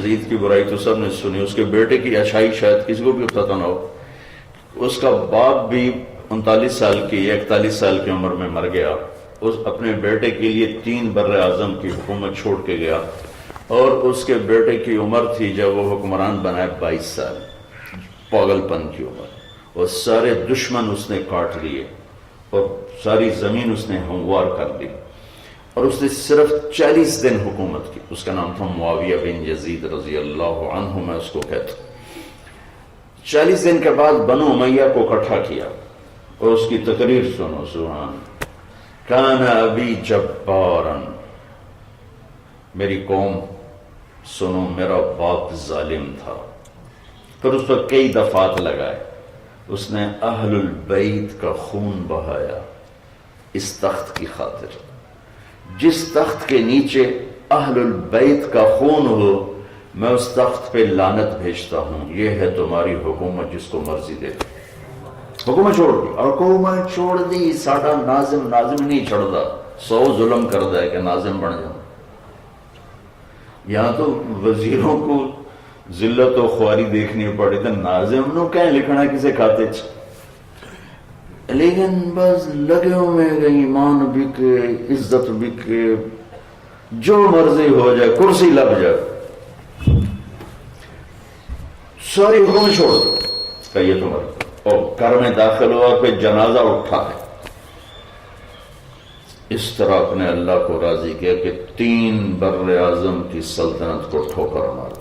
یزید کی برائی تو سب نے سنی، اس کے بیٹے کی اچھائی شاید کسی کو بھی پتہ نہ ہو۔ اس کا باپ بھی 39 سال کی 41 سال کی عمر میں مر گیا، اس اپنے بیٹے کے لیے 3 بر اعظم کی حکومت چھوڑ کے گیا، اور اس کے بیٹے کی عمر تھی جب وہ حکمران بنا 22 سال، پاگل پن کی عمر، اور سارے دشمن اس نے کاٹ لیے اور ساری زمین اس نے ہموار کر دی، اور اس نے صرف 40 دن حکومت کی۔ اس کا نام تھا معاویہ بن یزید رضی اللہ عنہ، میں اس کو کہتا ہوں۔ 40 دن کے بعد بنو امیہ کو اکٹھا کیا اور اس کی تقریر سنو، سبحان کان ابی جبارا، میری قوم سنو میرا باپ ظالم تھا۔ پھر اس پر کئی دفعات لگائے، اس نے اہل البیت کا خون بہایا اس تخت کی خاطر۔ جس تخت کے نیچے اہل البیت کا خون ہو میں اس تخت پہ لعنت بھیجتا ہوں، یہ ہے تمہاری حکومت، جس کو مرضی دے دو۔ حکومت چھوڑ دی، حکومت چھوڑ دی، ساڈا ناظم نہیں چھڑدا، 100 ظلم کردا ہے کہ ناظم بن جاؤ۔ یہاں تو وزیروں کو ذلت و خواری دیکھنی پڑی، تو ناظم نو کہیں لکھنا کسے کھاتے چ، لیکن بس لگے ہوئے گئی، ایمان بکے، عزت بکے، جو مرضی ہو جائے، کرسی لگ جائے، ساری حکومت چھوڑ دو کہ یہ تمہارا، اور گھر میں داخل ہوا، پھر جنازہ اٹھا ہے۔ اس طرح اپنے اللہ کو راضی کیا کہ 3 بر اعظم کی سلطنت کو ٹھوکر مار